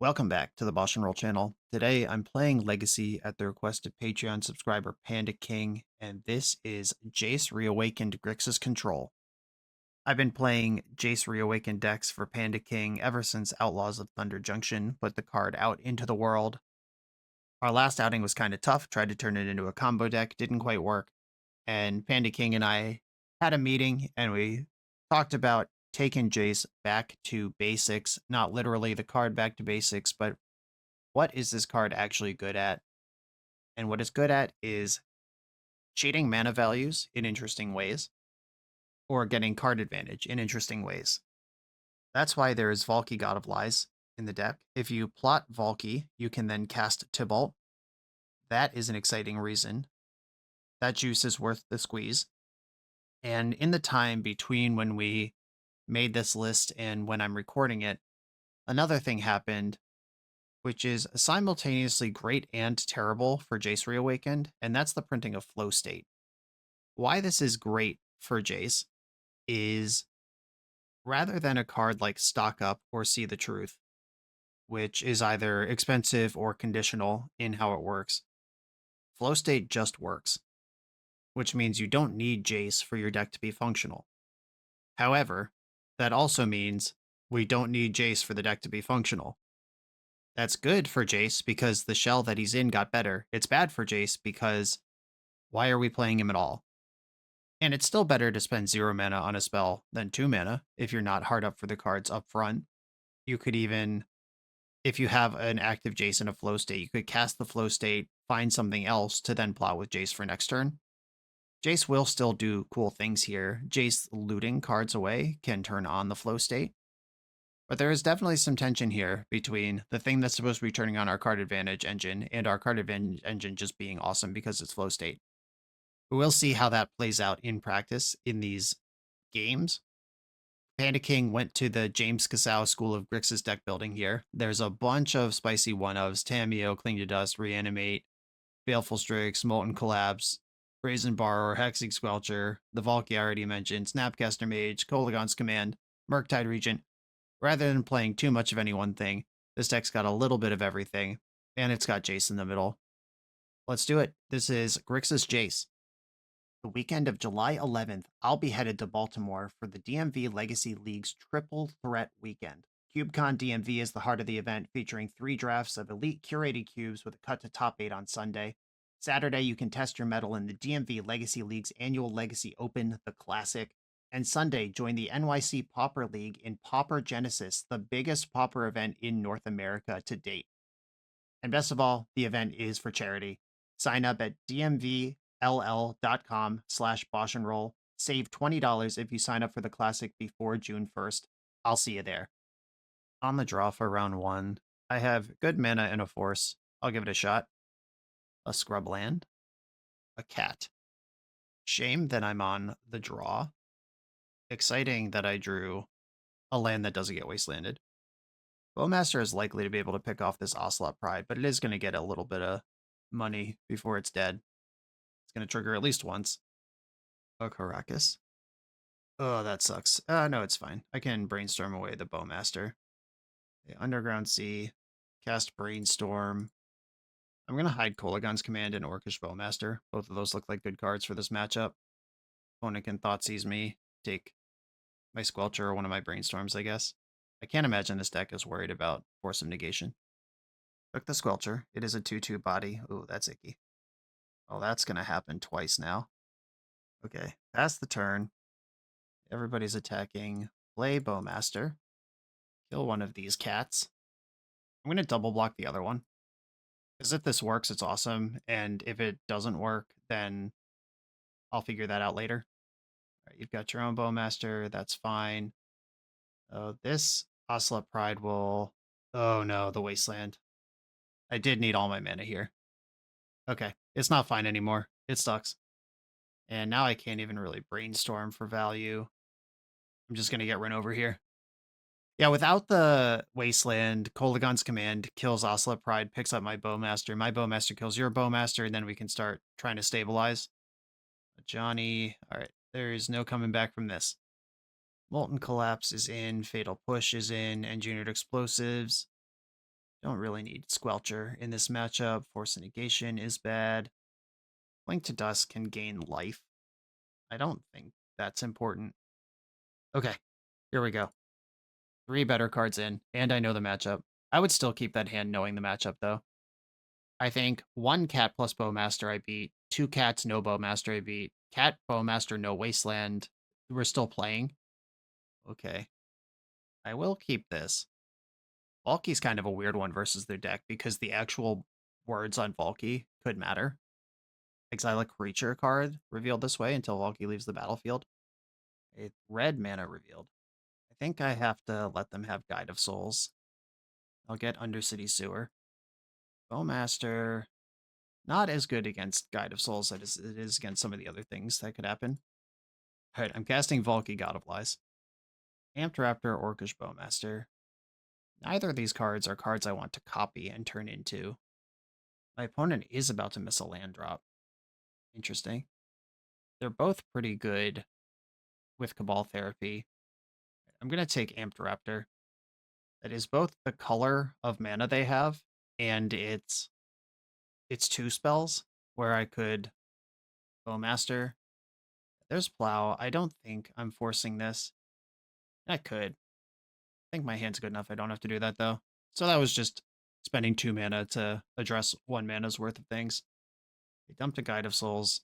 Welcome back to the BoshNRoll channel. Today I'm playing Legacy at the request of Patreon subscriber Panda King, and this is Jace Reawakened Grixis Control. I've been playing Jace Reawakened decks for Panda King ever since Outlaws of Thunder Junction put the card out into the world. Our last outing was kind of tough, tried to turn it into a combo deck, didn't quite work, and Panda King and I had a meeting and we talked about taking Jace back to basics, not literally the card back to basics, but what is this card actually good at? And what it's good at is cheating mana values in interesting ways or getting card advantage in interesting ways. That's why there is Valki God of Lies in the deck. If you plot Valki, you can then cast Tybalt. That is an exciting reason. That juice is worth the squeeze. And in the time between when we made this list and when I'm recording it, another thing happened, which is simultaneously great and terrible for Jace Reawakened, and that's the printing of Flow State. Why this is great for Jace is rather than a card like Stock Up or See the Truth, which is either expensive or conditional in how it works, Flow State just works, which means you don't need Jace for your deck to be functional. However, that also means we don't need Jace for the deck to be functional. That's good for Jace because the shell that he's in got better. It's bad for Jace because why are we playing him at all? And it's still better to spend 0 mana on a spell than 2 mana if you're not hard up for the cards up front. You could even, if you have an active Jace in a flow state, you could cast the flow state, find something else to then plot with Jace for next turn. Jace will still do cool things here. Jace looting cards away can turn on the flow state. But there is definitely some tension here between the thing that's supposed to be turning on our card advantage engine and our card advantage engine just being awesome because it's flow state. We'll see how that plays out in practice in these games. Panda King went to the James Casau School of Grixis deck building here. There's a bunch of spicy one-ofs: Tamiyo, Cling to Dust, Reanimate, Baleful Strix, Molten Collapse, Brazen Borrower, Hexing Squelcher, the Valky I already mentioned, Snapcaster Mage, Kolaghan's Command, Murktide Regent. Rather than playing too much of any one thing, this deck's got a little bit of everything, and it's got Jace in the middle. Let's do it. This is Grixis Jace. The weekend of July 11th, I'll be headed to Baltimore for the DMV Legacy League's Triple Threat Weekend. CubeCon DMV is the heart of the event, featuring 3 drafts of elite curated cubes with a cut to top 8 on Sunday. Saturday, you can test your mettle in the DMV Legacy League's annual Legacy Open, the Classic. And Sunday, join the NYC Pauper League in Pauper Genesis, the biggest Pauper event in North America to date. And best of all, the event is for charity. Sign up at dmvll.com/BoshNRoll. Save $20 if you sign up for the Classic before June 1st. I'll see you there. On the draw for round 1, I have good mana and a force. I'll give it a shot. A scrub land. A cat. Shame that I'm on the draw. Exciting that I drew a land that doesn't get wastelanded. Bowmaster is likely to be able to pick off this Ocelot Pride, but it is going to get a little bit of money before it's dead. It's going to trigger at least once. A Caracas. Oh, that sucks. No, it's fine. I can brainstorm away the Bowmaster. The Underground Sea. Cast Brainstorm. I'm going to hide Kolaghan's Command and Orcish Bowmaster. Both of those look like good cards for this matchup. Opponent can Thoughtseize me. Take my Squelcher or one of my Brainstorms, I guess. I can't imagine this deck is worried about Force of Negation. Took the Squelcher. It is a 2/2 body. Ooh, that's icky. Oh, that's going to happen twice now. Okay, pass the turn. Everybody's attacking. Play Bowmaster. Kill one of these cats. I'm going to double block the other one. Because if this works, it's awesome. And if it doesn't work, then I'll figure that out later. All right, you've got your own Bowmaster. That's fine. Oh, this Ocelot Pride will... Oh no, the Wasteland. I did need all my mana here. Okay, it's not fine anymore. It sucks. And now I can't even really brainstorm for value. I'm just going to get run over here. Yeah, without the Wasteland, Kolaghan's Command kills Ocelot Pride, picks up my Bowmaster. My Bowmaster kills your Bowmaster, and then we can start trying to stabilize. Johnny, all right, there is no coming back from this. Molten Collapse is in, Fatal Push is in, Engineered Explosives. Don't really need Squelcher in this matchup. Force Negation is bad. Link to Dust can gain life. I don't think that's important. Okay, here we go. 3 better cards in, and I know the matchup. I would still keep that hand knowing the matchup, though. I think 1 cat plus Bowmaster I beat, 2 cats, no Bowmaster I beat, cat, Bowmaster, no Wasteland. We're still playing. Okay. I will keep this. Valky's kind of a weird one versus their deck because the actual words on Valky could matter. Exile a creature card revealed this way until Valky leaves the battlefield. A red mana revealed. I think I have to let them have Guide of Souls. I'll get Undercity Sewer. Bowmaster, not as good against Guide of Souls as it is against some of the other things that could happen. Alright, I'm casting Valky, God of Lies. Amped Raptor, Orcish Bowmaster. Neither of these cards are cards I want to copy and turn into. My opponent is about to miss a land drop. Interesting. They're both pretty good with Cabal Therapy. I'm going to take Amped Raptor. That is both the color of mana they have, and it's 2 spells, where I could Bowmaster. There's Plow. I don't think I'm forcing this. I could. I think my hand's good enough. I don't have to do that, though. So that was just spending 2 mana to address 1 mana's worth of things. They dumped a Guide of Souls,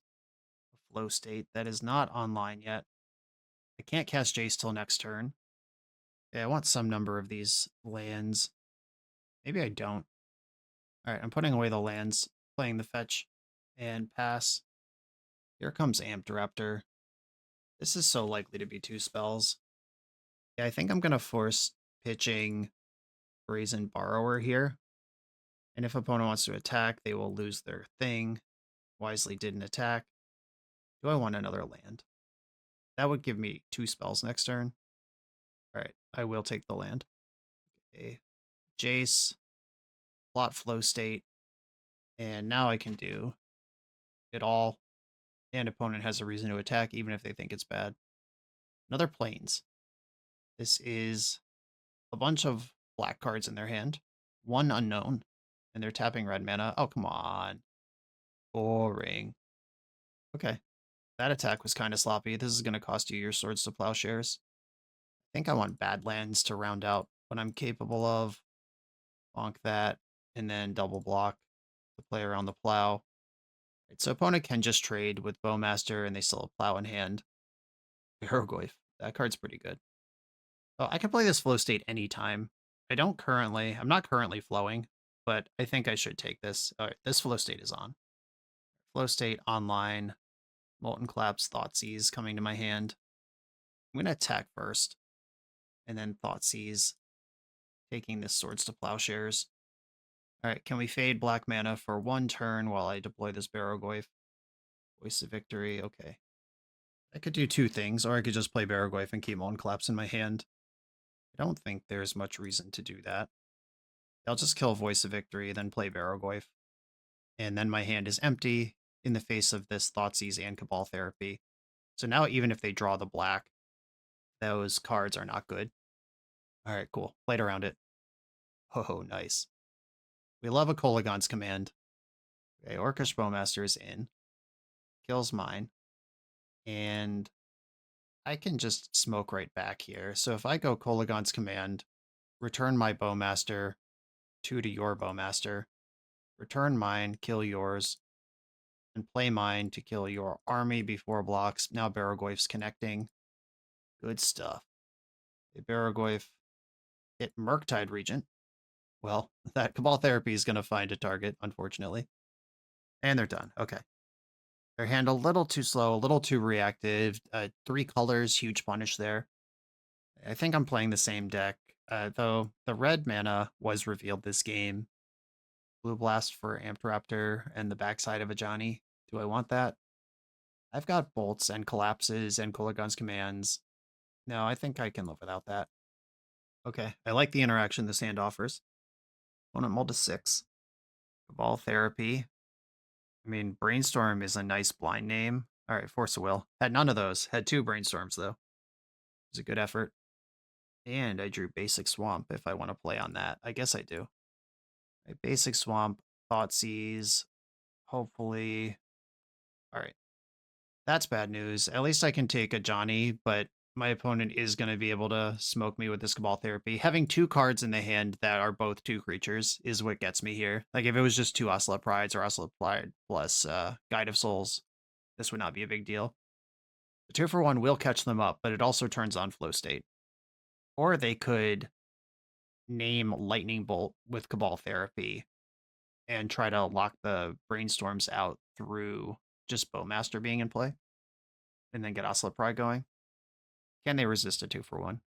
a Flow State that is not online yet. I can't cast Jace till next turn. Yeah, I want some number of these lands. Maybe I don't. Alright, I'm putting away the lands, playing the fetch, and pass. Here comes Amped Raptor. This is so likely to be 2 spells. Yeah, I think I'm going to force pitching Brazen Borrower here. And if opponent wants to attack, they will lose their thing. Wisely didn't attack. Do I want another land? That would give me 2 spells next turn. Alright, I will take the land. Okay. Jace, plot Flow State, and now I can do it all. And opponent has a reason to attack, even if they think it's bad. Another Plains. This is a bunch of black cards in their hand. 1 unknown. And they're tapping red mana. Oh, come on. Boring. Okay. That attack was kind of sloppy. This is going to cost you your Swords to Plowshares. I think I want Badlands to round out what I'm capable of. Bonk that, and then double block the play around the plow. Right, so opponent can just trade with Bowmaster, and they still have plow in hand. Hieroglyph. That card's pretty good. Oh, I can play this flow state anytime. I'm not currently flowing, but I think I should take this. All right, this flow state is on. Flow state online. Molten Collapse, Thoughtseize coming to my hand. I'm going to attack first, and then Thoughtseize, taking this Swords to Plowshares. Alright, can we fade black mana for 1 turn while I deploy this Barrogoyf? Voice of Victory, okay. I could do 2 things, or I could just play Barrogoyf and keep Molten Collapse in my hand. I don't think there's much reason to do that. I'll just kill Voice of Victory, then play Barrogoyf. And then my hand is empty in the face of this Thoughtseize and Cabal Therapy. So now even if they draw the black, those cards are not good. Alright, cool. Played around it. Oh, nice. We love a Kolaghan's Command. Okay, Orcish Bowmaster is in. Kills mine. And I can just smoke right back here. So if I go Kolaghan's Command, return my Bowmaster, 2 to your Bowmaster, return mine, kill yours, and play mine to kill your army before blocks. Now Barrogoyf's connecting. Good stuff. The Barrogoyf hit Murktide Regent. Well, that Cabal Therapy is going to find a target, unfortunately. And they're done. Okay. Their hand a little too slow, a little too reactive. 3 colors, huge punish there. I think I'm playing the same deck, though the red mana was revealed this game. Blue Blast for Amped Raptor and the backside of a Johnny. Do I want that? I've got bolts and collapses and Kolaghan's commands. No, I think I can live without that. Okay, I like the interaction this hand offers. Opponent mulled to 6. Cabal Therapy. I mean, Brainstorm is a nice blind name. Alright, Force of Will. Had none of those. Had 2 Brainstorms, though. It was a good effort. And I drew Basic Swamp if I want to play on that. I guess I do. Right, basic swamp, Thoughtseize, hopefully. All right, that's bad news. At least I can take a Johnny, but my opponent is going to be able to smoke me with this Cabal Therapy. Having two cards in the hand that are both two creatures is what gets me here. Like, if it was just two Ocelot Prides or Ocelot Pride plus Guide of Souls, this would not be a big deal. The 2-for-1 will catch them up, but it also turns on Flow State. Or they could name Lightning Bolt with Cabal Therapy and try to lock the Brainstorms out through just Bowmaster being in play, and then get Ocelot Pride going. Can they resist a 2-for-1?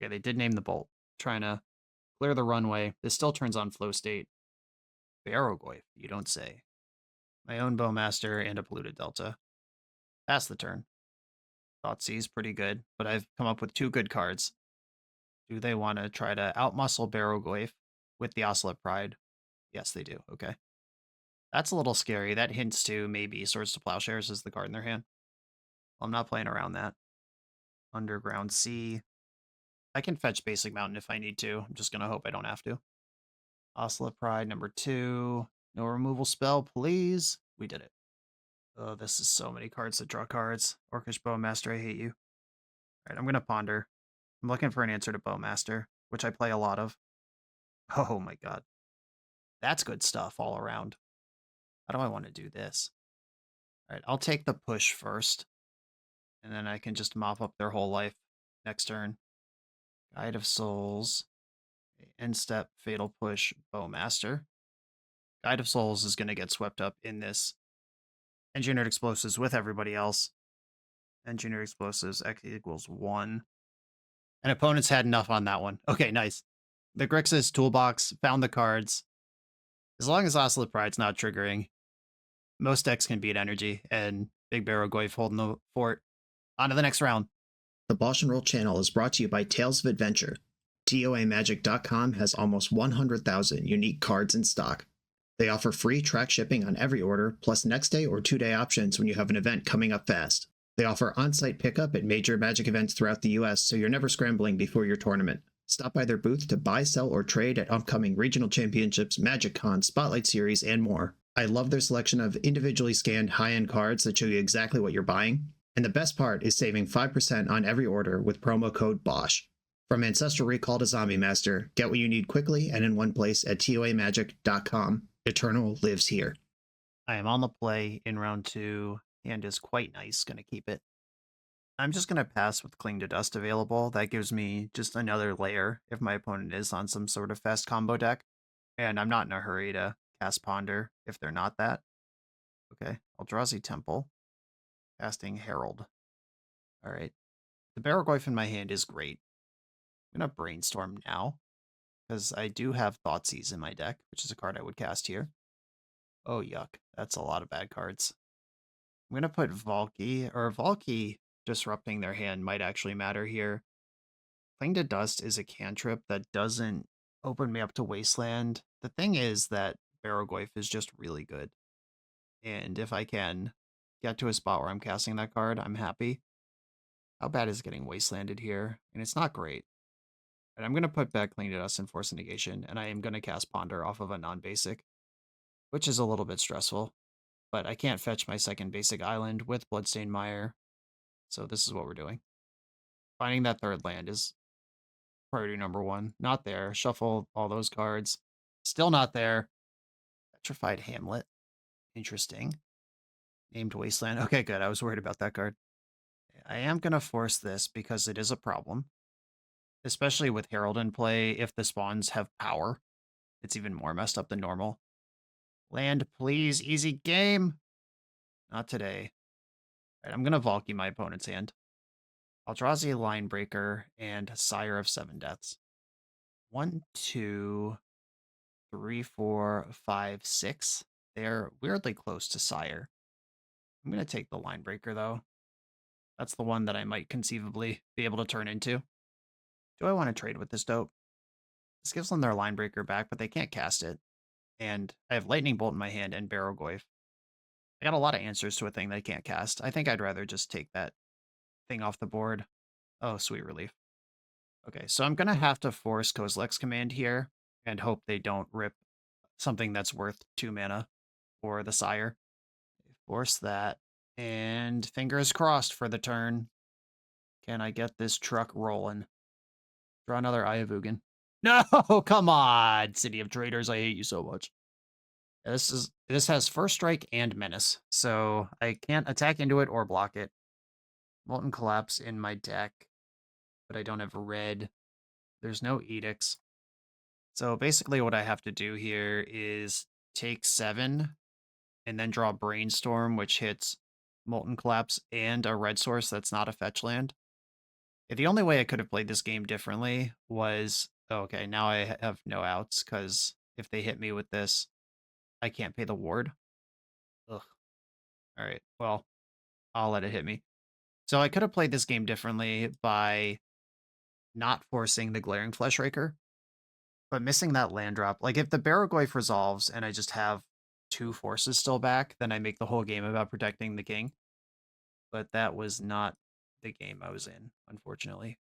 Okay, they did name the Bolt. Trying to clear the runway. This still turns on Flow State. Barrogoyf, you don't say. My own Bowmaster and a Polluted Delta. Pass the turn. Thoughtseize pretty good, but I've come up with two good cards. Do they want to try to outmuscle Barrogoyf with the Ocelot Pride? Yes, they do. Okay. That's a little scary. That hints to maybe Swords to Plowshares as the card in their hand. Well, I'm not playing around that. Underground Sea. I can fetch Basic Mountain if I need to. I'm just going to hope I don't have to. Ocelot Pride, number 2. No removal spell, please. We did it. Oh, this is so many cards that draw cards. Orcish Bowmaster, I hate you. All right, I'm going to ponder. I'm looking for an answer to Bowmaster, which I play a lot of. Oh my god. That's good stuff all around. How do I want to do this? All right, I'll take the push first, and then I can just mop up their whole life next turn. Guide of Souls. End step, Fatal Push, Bowmaster. Guide of Souls is going to get swept up in this Engineered Explosives with everybody else. Engineered Explosives, X equals 1. And opponents had enough on that one. Okay, nice. The Grixis toolbox found the cards. As long as Ocelot Pride's not triggering, most decks can beat energy, and Big Barrogoyf holding the fort. On to the next round. The BoshNRoll channel is brought to you by Tales of Adventure. TOAMagic.com has almost 100,000 unique cards in stock. They offer free track shipping on every order, plus next day or 2-day options when you have an event coming up fast. They offer on-site pickup at major Magic events throughout the US, so you're never scrambling before your tournament. Stop by their booth to buy, sell, or trade at upcoming regional championships, Magic Con, Spotlight Series, and more. I love their selection of individually scanned high-end cards that show you exactly what you're buying. And the best part is saving 5% on every order with promo code BOSH. From Ancestral Recall to Zombie Master, get what you need quickly and in one place at TOAMagic.com. Eternal lives here. I am on the play in round 2. Hand is quite nice. Going to keep it. I'm just going to pass with Cling to Dust available. That gives me just another layer if my opponent is on some sort of fast combo deck. And I'm not in a hurry to cast Ponder if they're not that. Okay, Eldrazi Temple. Casting Herald. All right. The Barrogoyf in my hand is great. I'm going to Brainstorm now, because I do have Thoughtseize in my deck, which is a card I would cast here. Oh, yuck. That's a lot of bad cards. I'm going to put Valky disrupting their hand might actually matter here. Cling to Dust is a cantrip that doesn't open me up to Wasteland. The thing is that Barrogoyf is just really good. And if I can get to a spot where I'm casting that card, I'm happy. How bad is getting Wastelanded here? And it's not great. And I'm going to put back Cling to Dust and Force a Negation, and I am going to cast Ponder off of a non-basic, which is a little bit stressful. But I can't fetch my second basic island with Bloodstained Mire, so this is what we're doing. Finding that third land is priority number 1. Not there. Shuffle all those cards. Still not there. Petrified Hamlet. Interesting. Named Wasteland. Okay, good. I was worried about that card. I am going to force this because it is a problem. Especially with Herald in play, if the spawns have power, it's even more messed up than normal. Land, please. Easy game. Not today. All right, I'm going to Valky my opponent's hand. Eldrazi Linebreaker and Sire of 7 Deaths. 1, 2, 3, 4, 5, 6. They're weirdly close to Sire. I'm going to take the Linebreaker, though. That's the one that I might conceivably be able to turn into. Do I want to trade with this dope? This gives them their Linebreaker back, but they can't cast it. And I have Lightning Bolt in my hand and Barrogoyf. I got a lot of answers to a thing they can't cast. I think I'd rather just take that thing off the board. Oh, sweet relief. Okay, so I'm going to have to force Kozilek's Command here and hope they don't rip something that's worth 2 mana for the Sire. Force that. And fingers crossed for the turn. Can I get this truck rolling? Draw another Eye of Ugin. No, come on, City of Traitors. I hate you so much. This has First Strike and Menace, so I can't attack into it or block it. Molten Collapse in my deck, but I don't have red. There's no edicts. So basically what I have to do here is take 7 and then draw Brainstorm, which hits Molten Collapse and a red source that's not a fetch land. The only way I could have played this game differently was, okay, now I have no outs, because if they hit me with this, I can't pay the ward. Ugh. All right, well, I'll let it hit me. So I could have played this game differently by not forcing the Glaring Fleshraker, but missing that land drop. Like, if the Barragoyf resolves and I just have 2 forces still back, then I make the whole game about protecting the king. But that was not the game I was in, unfortunately.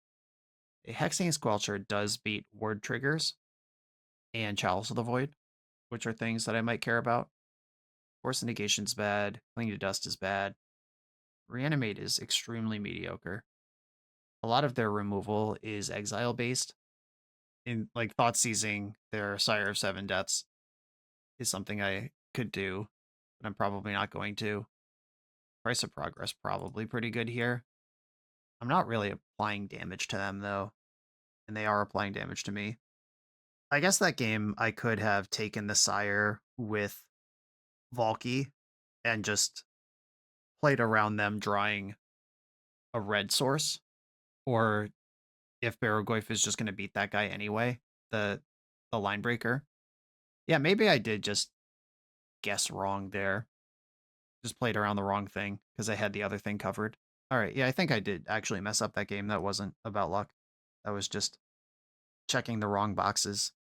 A Hexing Squelcher does beat ward triggers and Chalice of the Void, which are things that I might care about. Force Negation's bad. Cling to Dust is bad. Reanimate is extremely mediocre. A lot of their removal is exile-based. In, like, Thought Seizing their Sire of 7 Deaths is something I could do, but I'm probably not going to. Price of Progress probably pretty good here. I'm not really applying damage to them, though, and they are applying damage to me. I guess that game I could have taken the Sire with Valky and just played around them drawing a red source, or if Barragoyf is just going to beat that guy anyway, the line breaker. Yeah, maybe I did just guess wrong there. Just played around the wrong thing because I had the other thing covered. All right, yeah, I think I did actually mess up that game. That wasn't about luck. That was just checking the wrong boxes.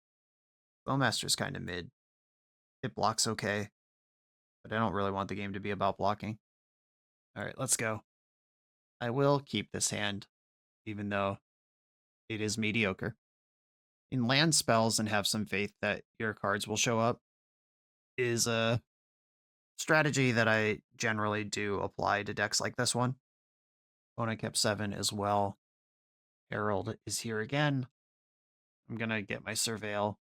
Bowmaster's kind of mid. It blocks okay, but I don't really want the game to be about blocking. All right, let's go. I will keep this hand, even though it is mediocre. In land spells and have some faith that your cards will show up is a strategy that I generally do apply to decks like this one. Opponent kept 7 as well. Herald is here again. I'm going to get my Surveil.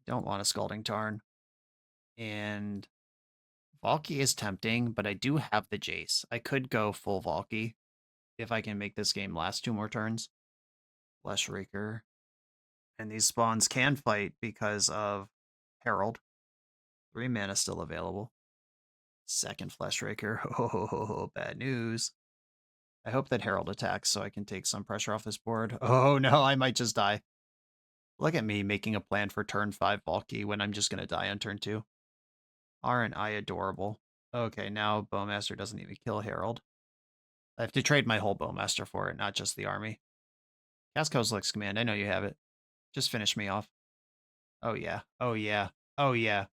I don't want a Scalding Tarn. And Valky is tempting, but I do have the Jace. I could go full Valky if I can make this game last 2 more turns. Fleshraker. And these spawns can fight because of Herald. 3 mana still available. Second Fleshraker. Oh, bad news. I hope that Herald attacks so I can take some pressure off this board. Oh no, I might just die. Look at me making a plan for turn 5 Valky when I'm just going to die on turn 2. Aren't I adorable? Okay, now Bowmaster doesn't even kill Herald. I have to trade my whole Bowmaster for it, not just the army. Cast Kozilek's Command, I know you have it. Just finish me off. Oh yeah, oh yeah, oh yeah.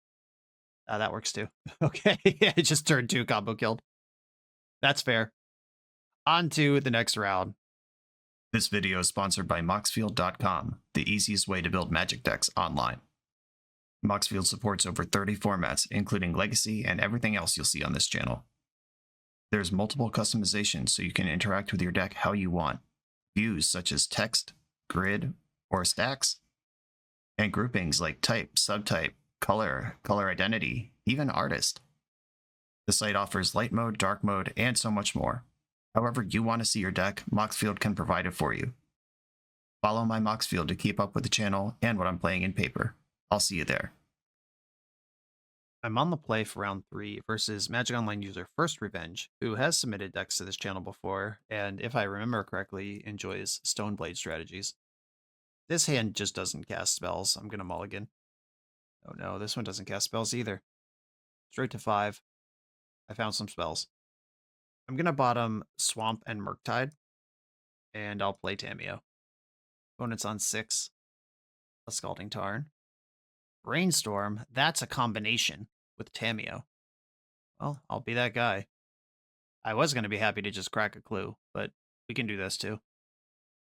That works too. Okay, yeah, just turn 2 combo killed. That's fair. On to the next round. This video is sponsored by Moxfield.com, the easiest way to build Magic decks online. Moxfield supports over 30 formats, including Legacy and everything else you'll see on this channel. There's multiple customizations so you can interact with your deck how you want. Views such as text, grid, or stacks. And groupings like type, subtype, color, color identity, even artist. The site offers light mode, dark mode, and so much more. However you want to see your deck, Moxfield can provide it for you. Follow my Moxfield to keep up with the channel and what I'm playing in paper. I'll see you there. I'm on the play for round 3 versus Magic Online user First Revenge, who has submitted decks to this channel before, and if I remember correctly, enjoys Stoneblade strategies. This hand just doesn't cast spells. I'm gonna mulligan. Oh no, this one doesn't cast spells either. Straight to 5. I found some spells. I'm gonna bottom Swamp and Murktide, and I'll play Tamiyo. Opponent's on 6. A Scalding Tarn. Brainstorm, that's a combination with Tamiyo. Well, I'll be that guy. I was going to be happy to just crack a clue, but we can do this too.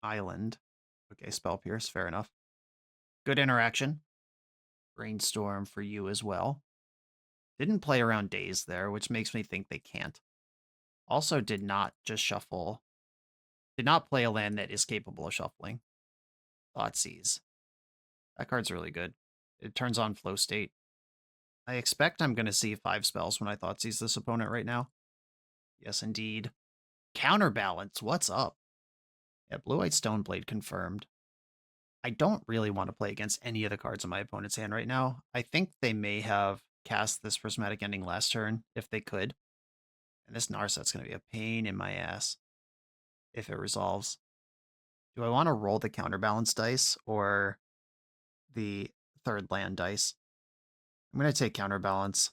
Island. Okay, Spell Pierce, fair enough. Good interaction. Brainstorm for you as well. Didn't play around days there, which makes me think they can't. Also did not just shuffle, did not play a land that is capable of shuffling. Thoughtseize. That card's really good. It turns on flow state. I expect I'm going to see 5 spells when I Thoughtseize this opponent right now. Yes, indeed. Counterbalance, what's up? Yeah, Blue-White Stoneblade confirmed. I don't really want to play against any of the cards in my opponent's hand right now. I think they may have cast this Prismatic Ending last turn, if they could. And this Narset's going to be a pain in my ass if it resolves. Do I want to roll the Counterbalance dice or the third land dice? I'm going to take Counterbalance.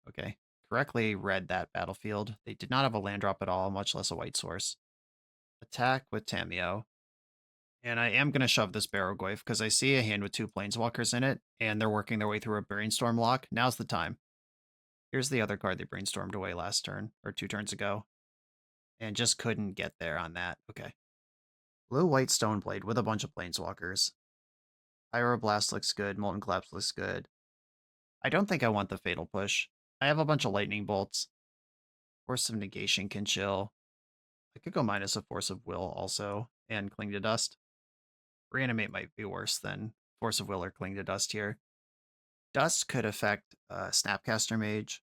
Okay. Correctly read that battlefield. They did not have a land drop at all, much less a white source. Attack with Tameo. And I am going to shove this Barrowgoyf because I see a hand with 2 Planeswalkers in it, and they're working their way through a Brainstorm lock. Now's the time. Here's the other card they brainstormed away last turn, or 2 turns ago, and just couldn't get there on that. Okay. Blue-White Stoneblade with a bunch of Planeswalkers. Pyroblast looks good, Molten Collapse looks good. I don't think I want the Fatal Push. I have a bunch of Lightning Bolts. Force of Negation can chill. I could go minus a Force of Will also, and Cling to Dust. Reanimate might be worse than Force of Will or Cling to Dust here. Dust could affect Snapcaster Mage.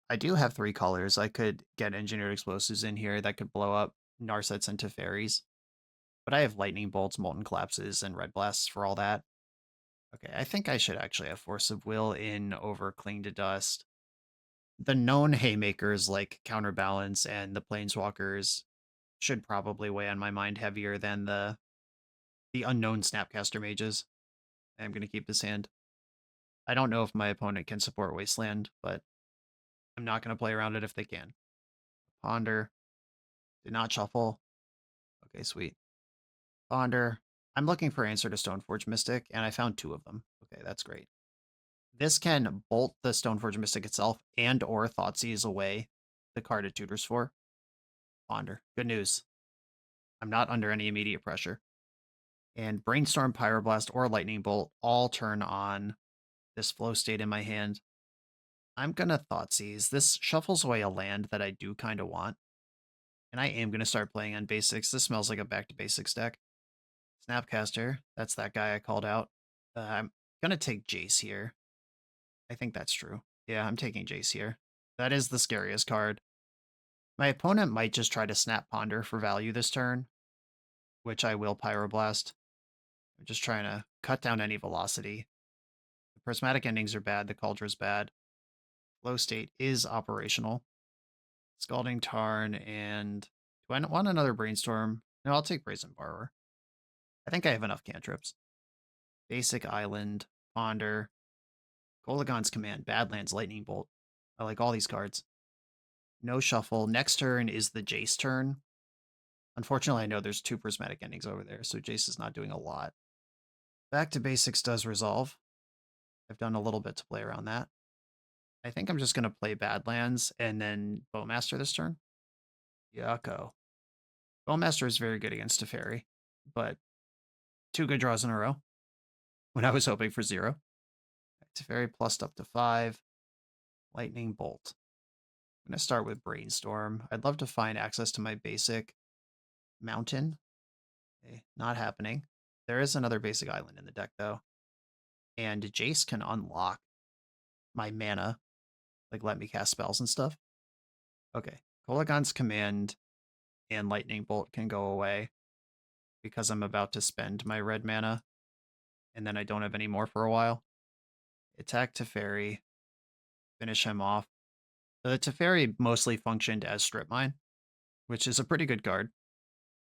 I do have 3 colors. I could get Engineered Explosives in here that could blow up Narsets and Teferis. But I have Lightning Bolts, Molten Collapses, and Red Blasts for all that. Okay, I think I should actually have Force of Will in over Cling to Dust. The known Haymakers like Counterbalance and the Planeswalkers should probably weigh on my mind heavier than the unknown Snapcaster Mages. I'm going to keep this hand. I don't know if my opponent can support Wasteland, but I'm not going to play around it if they can. Ponder. Did not shuffle. Okay, sweet. Ponder. I'm looking for answer to Stoneforge Mystic, and I found 2 of them. Okay, that's great. This can bolt the Stoneforge Mystic itself and or Thoughtseize away the card it tutors for. Ponder. Good news. I'm not under any immediate pressure. And Brainstorm, Pyroblast, or Lightning Bolt all turn on this flow state in my hand. I'm going to Thoughtseize. This shuffles away a land that I do kind of want. And I am going to start playing on basics. This smells like a back to basics deck. Snapcaster. That's that guy I called out. I'm going to take Jace here. I think that's true. Yeah, I'm taking Jace here. That is the scariest card. My opponent might just try to Snap Ponder for value this turn, which I will Pyroblast. I'm just trying to cut down any velocity. The Prismatic Endings are bad. The Caldra's bad. Flow State is operational. Scalding Tarn and... Do I want another Brainstorm? No, I'll take Brazen Borrower. I think I have enough cantrips. Basic Island, Ponder, Golagon's Command, Badlands, Lightning Bolt. I like all these cards. No shuffle. Next turn is the Jace turn. Unfortunately, I know there's 2 Prismatic Endings over there, so Jace is not doing a lot. Back to Basics does resolve. I've done a little bit to play around that. I think I'm just going to play Badlands and then Bowmaster this turn. Yucko. Bowmaster is very good against Teferi, but 2 good draws in a row when I was hoping for 0. Teferi plussed up to 5. Lightning Bolt. I'm going to start with Brainstorm. I'd love to find access to my basic mountain. Okay, not happening. There is another basic island in the deck, though. And Jace can unlock my mana, like let me cast spells and stuff. Okay, Golagon's Command and Lightning Bolt can go away because I'm about to spend my red mana, and then I don't have any more for a while. Attack Teferi, finish him off. The Teferi mostly functioned as Strip Mine, which is a pretty good card.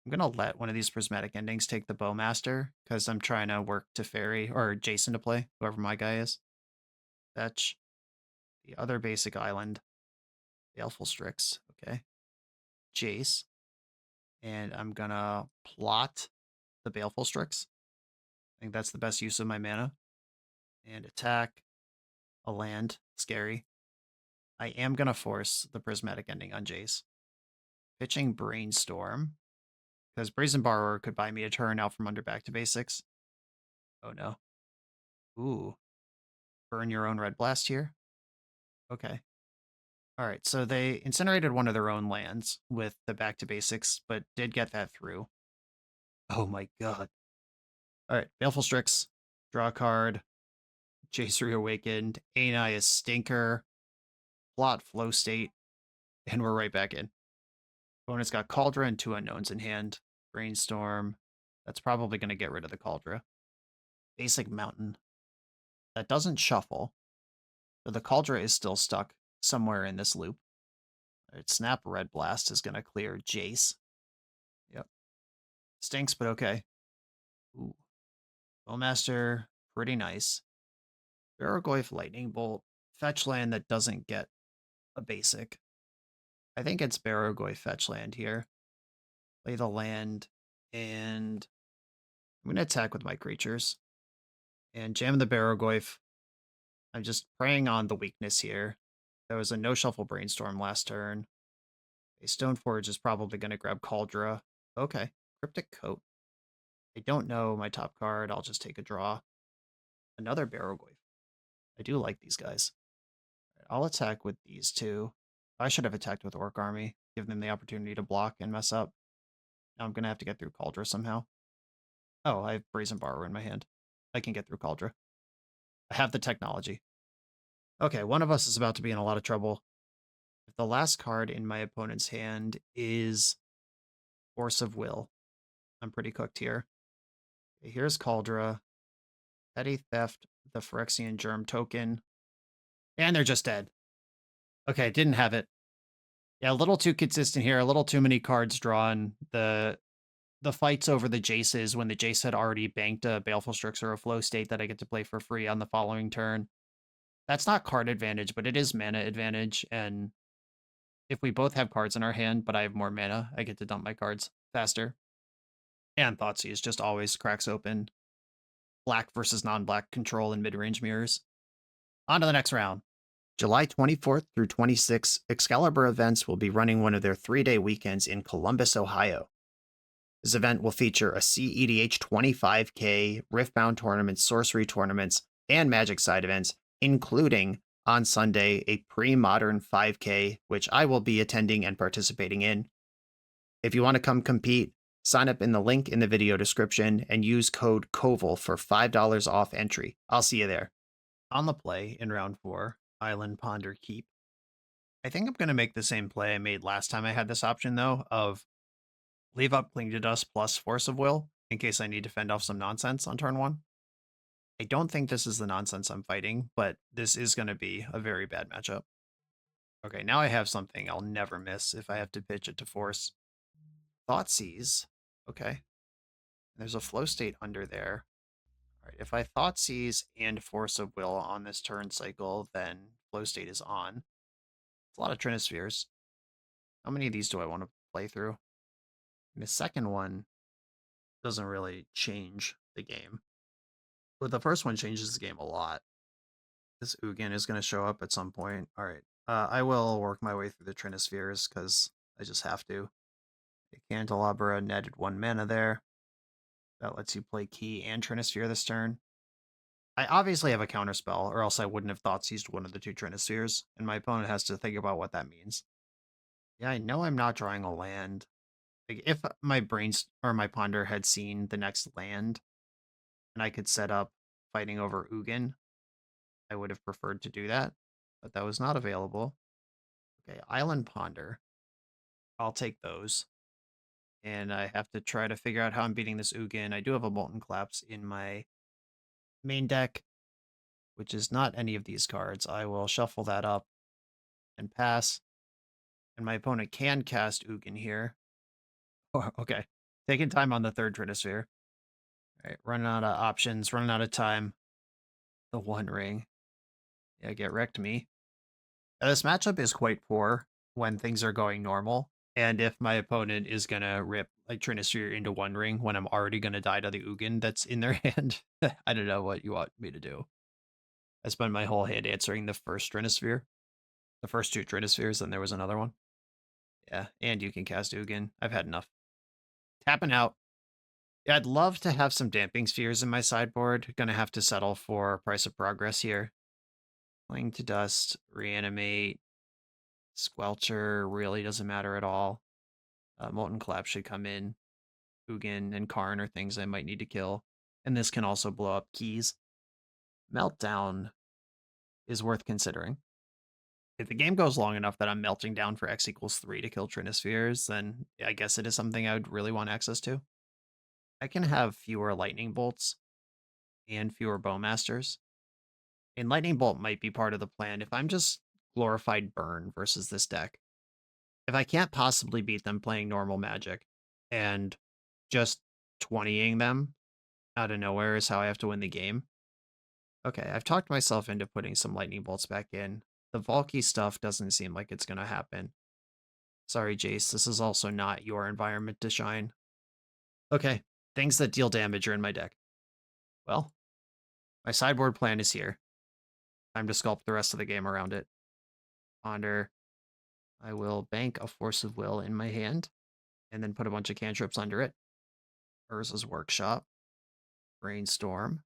I'm going to let one of these Prismatic Endings take the Bowmaster, because I'm trying to work Teferi, or Jason to play, whoever my guy is. Fetch. The other basic island. Baleful Strix, okay. Jace. And I'm going to plot the Baleful Strix. I think that's the best use of my mana. And attack a land. Scary. I am going to force the Prismatic Ending on Jace. Pitching Brainstorm. Because Brazen Borrower could buy me a turn out from under back to basics. Oh no. Ooh. Burn your own red blast here. Okay. All right, so they incinerated one of their own lands with the back to basics, but did get that through. Oh my god. All right, Baleful Strix, draw a card, Jace Reawakened, Ani is Stinker, plot Flow State, and we're right back in. Opponent's got Cauldra and 2 unknowns in hand. Brainstorm. That's probably going to get rid of the Cauldra. Basic Mountain. That doesn't shuffle. So the Cauldra is still stuck somewhere in this loop. All right, Snap Red Blast is going to clear Jace. Yep. Stinks, but okay. Ooh. Bowmaster, pretty nice. Barragoyf Lightning Bolt. Fetch land that doesn't get a basic. I think it's Barragoyf fetch land here. Play the land, and I'm going to attack with my creatures. And jam the Barragoyf. I'm just preying on the weakness here. There was a no-shuffle Brainstorm last turn. A Stoneforge is probably going to grab Cauldra. Okay, Cryptic Coat. I don't know my top card. I'll just take a draw. Another Barragoyf. I do like these guys. I'll attack with these two. I should have attacked with Orc Army. Give them the opportunity to block and mess up. Now I'm going to have to get through Cauldra somehow. Oh, I have Brazen Borrower in my hand. I can get through Cauldra. I have the technology. Okay, one of us is about to be in a lot of trouble. If the last card in my opponent's hand is Force of Will, I'm pretty cooked here. Okay, here's Cauldra. Petty Theft, the Phyrexian Germ token. And they're just dead. Okay, didn't have it. Yeah, a little too consistent here. A little too many cards drawn. The fights over the Jaces when the Jace had already banked a Baleful Strix or a Flow State that I get to play for free on the following turn. That's not card advantage, but it is mana advantage. And if we both have cards in our hand, but I have more mana, I get to dump my cards faster. And Thoughtseize just always cracks open black versus non-black control in mid-range mirrors. On to the next round. July 24th through 26th, Excalibur Events will be running one of their 3-day weekends in Columbus, Ohio. This event will feature a CEDH 25K, Riftbound tournaments, sorcery tournaments, and Magic side events, including, on Sunday, a pre-modern 5K, which I will be attending and participating in. If you want to come compete, sign up in the link in the video description and use code COVAL for $5 off entry. I'll see you there. On the play in round 4, Island Ponder Keep. I think I'm going to make the same play I made last time I had this option, though, of leave up Cling to Dust plus Force of Will in case I need to fend off some nonsense on turn 1. I don't think this is the nonsense I'm fighting, but this is going to be a very bad matchup. Okay, now I have something I'll never miss if I have to pitch it to Force. Thoughtseize. Okay. There's a Flow State under there. All right, if I Thoughtseize and Force of Will on this turn cycle, then Flow State is on. It's a lot of Trinispheres. How many of these do I want to play through? And the second one doesn't really change the game. But the first one changes the game a lot. This Ugin is going to show up at some point. All right. I will work my way through the Trinispheres because I just have to. A Candelabra netted 1 mana there. That lets you play Key and Trinisphere this turn. I obviously have a counterspell, or else I wouldn't have Thoughtseized one of the 2 Trinispheres, and my opponent has to think about what that means. Yeah, I know I'm not drawing a land. Like, if my my Ponder had seen the next land, and I could set up fighting over Ugin, I would have preferred to do that, but that was not available. Okay, Island Ponder. I'll take those. And I have to try to figure out how I'm beating this Ugin. I do have a Molten Collapse in my main deck, which is not any of these cards. I will shuffle that up and pass. And my opponent can cast Ugin here. Oh, okay. Taking time on the 3rd Trinisphere. All right, running out of options, running out of time. The One Ring. Yeah, get wrecked me. Now, this matchup is quite poor when things are going normal. And if my opponent is going to rip like Trinisphere into One Ring when I'm already going to die to the Ugin that's in their hand, I don't know what you want me to do. I spent my whole hand answering the first Trinisphere. The first 2 Trinispheres, then there was another one. Yeah, and you can cast Ugin. I've had enough. Tapping out. Yeah, I'd love to have some Damping Spheres in my sideboard. Gonna have to settle for Price of Progress here. Cling to Dust, Reanimate, Squelcher really doesn't matter at all. Molten Collapse should come in. Ugin and Karn are things I might need to kill. And this can also blow up keys. Meltdown is worth considering. If the game goes long enough that I'm melting down for X equals 3 to kill Trinispheres, then I guess it is something I would really want access to. I can have fewer lightning bolts and fewer bowmasters. And lightning bolt might be part of the plan if I'm just glorified burn versus this deck. If I can't possibly beat them playing normal magic and just 20ing them out of nowhere is how I have to win the game. Okay, I've talked myself into putting some lightning bolts back in. The Valky stuff doesn't seem like it's going to happen. Sorry, Jace, this is also not your environment to shine. Okay, things that deal damage are in my deck. Well, my sideboard plan is here. Time to sculpt the rest of the game around it. Ponder. I will bank a Force of Will in my hand, and then put a bunch of cantrips under it. Urza's Workshop. Brainstorm.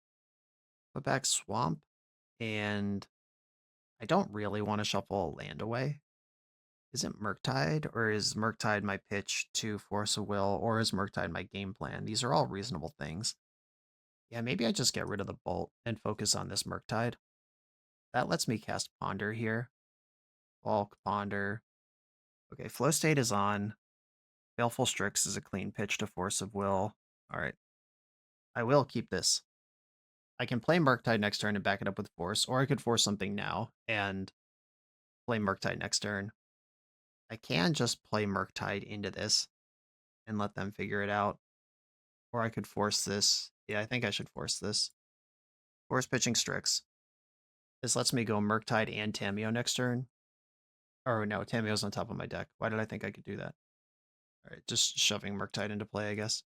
Put back Swamp. And I don't really want to shuffle a land away. Is it Murktide, or is Murktide my pitch to Force of Will, or is Murktide my game plan? These are all reasonable things. Yeah, maybe I just get rid of the Bolt and focus on this Murktide. That lets me cast Ponder here. Bulk, Ponder. Okay, Flow State is on. Baleful Strix is a clean pitch to Force of Will. Alright. I will keep this. I can play Murktide next turn and back it up with Force, or I could force something now and play Murktide next turn. I can just play Murktide into this and let them figure it out. Or I could force this. Yeah, I think I should force this. Force pitching Strix. This lets me go Murktide and Tamiyo next turn. Or no, Tamiyo's on top of my deck. Why did I think I could do that? Alright, just shoving Murktide into play, I guess.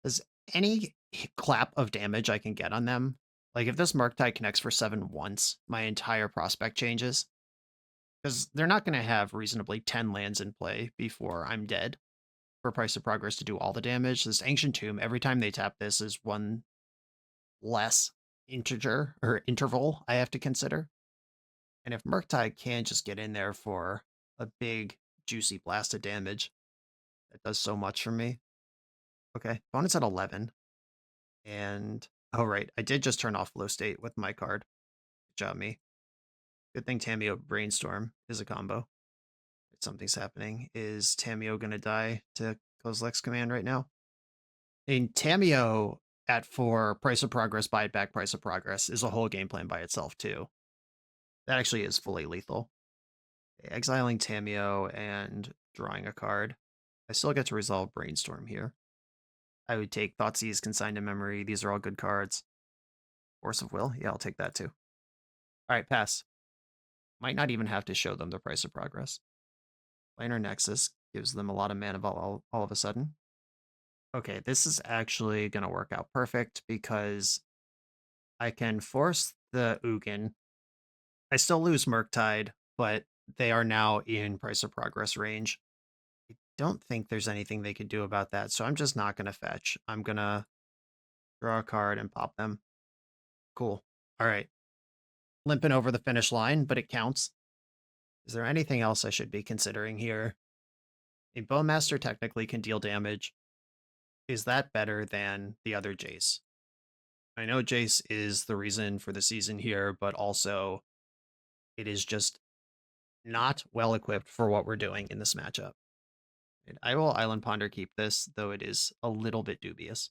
Does any clap of damage I can get on them, like if this Murktide connects for 7 once, my entire prospect changes? Because they're not going to have reasonably 10 lands in play before I'm dead for Price of Progress to do all the damage. This Ancient Tomb, every time they tap this, is one less integer or interval I have to consider. And if Murktide can just get in there for a big, juicy blast of damage, that does so much for me. Okay, opponent's at 11. And, oh right, I did just turn off Flow State with my card. Good job, me. Good thing Tamiyo Brainstorm is a combo. Something's happening. Is Tamiyo gonna die to Kozilek's command right now? And Tamiyo at 4, Price of Progress, buy it back, Price of Progress, is a whole game plan by itself, too. That actually is fully lethal. Okay, exiling Tamiyo and drawing a card. I still get to resolve Brainstorm here. I would take Thoughtseize, Consigned to Memory. These are all good cards. Force of Will? Yeah, I'll take that, too. Alright, pass. Might not even have to show them the Price of Progress. Planar Nexus gives them a lot of mana all of a sudden. Okay, this is actually going to work out perfect because I can force the Ugin. I still lose Murktide, but they are now in Price of Progress range. I don't think there's anything they could do about that, so I'm just not going to fetch. I'm going to draw a card and pop them. Cool. All right. Limping over the finish line, but it counts. Is there anything else I should be considering here? A Bowmaster technically can deal damage. Is that better than the other Jace? I know Jace is the reason for the season here, but also it is just not well equipped for what we're doing in this matchup. I will Island Ponder keep this, though it is a little bit dubious.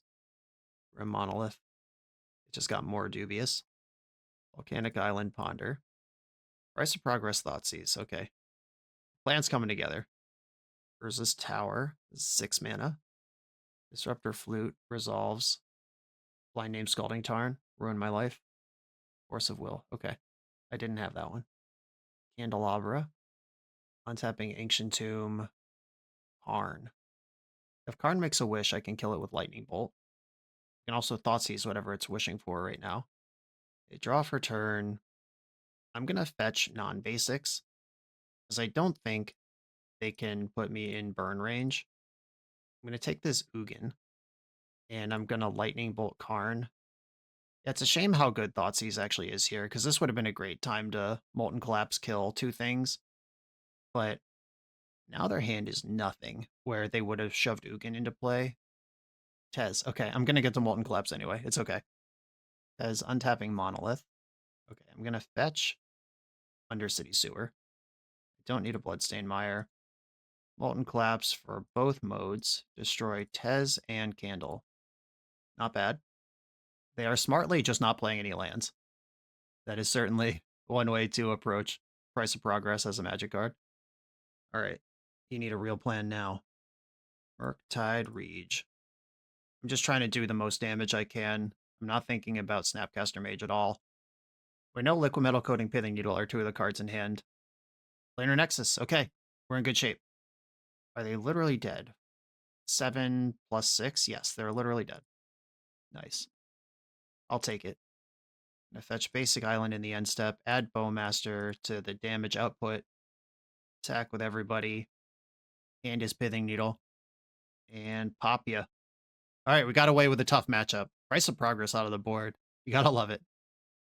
Rim Monolith. It just got more dubious. Volcanic Island Ponder. Price of Progress Thoughtseize. Okay. Plans coming together. Urza's Tower. 6 mana. Disruptor Flute resolves. Blind Name Scalding Tarn. Ruin my life. Force of Will. Okay. I didn't have that one. Candelabra. Untapping Ancient Tomb. Karn. If Karn makes a wish, I can kill it with Lightning Bolt. I can also Thoughtseize whatever it's wishing for right now. Okay, draw for turn. I'm going to fetch non-basics, because I don't think they can put me in burn range. I'm going to take this Ugin, and I'm going to Lightning Bolt Karn. It's a shame how good Thoughtseize actually is here, because this would have been a great time to Molten Collapse kill two things, but now their hand is nothing, where they would have shoved Ugin into play. Tez, okay, I'm gonna get to Molten Collapse anyway, it's okay. Tez untapping Monolith. Okay, I'm gonna fetch Undercity Sewer. I don't need a Bloodstained Mire. Molten Collapse for both modes. Destroy Tez and Candle. Not bad. They are smartly just not playing any lands. That is certainly one way to approach Price of Progress as a Magic card. Alright, you need a real plan now. Murktide Rege. I'm just trying to do the most damage I can. I'm not thinking about Snapcaster Mage at all. We know Liquid Metal Coating Pithing Needle are two of the cards in hand. Planar Nexus, okay, we're in good shape. Are they literally dead? 7 plus 6? Yes, they're literally dead. Nice. I'll take it. I'm gonna fetch Basic Island in the end step, add Bowmaster to the damage output, attack with everybody, and his Pithing Needle, and pop ya. Alright, we got away with a tough matchup. Price of Progress out of the board. You gotta love it.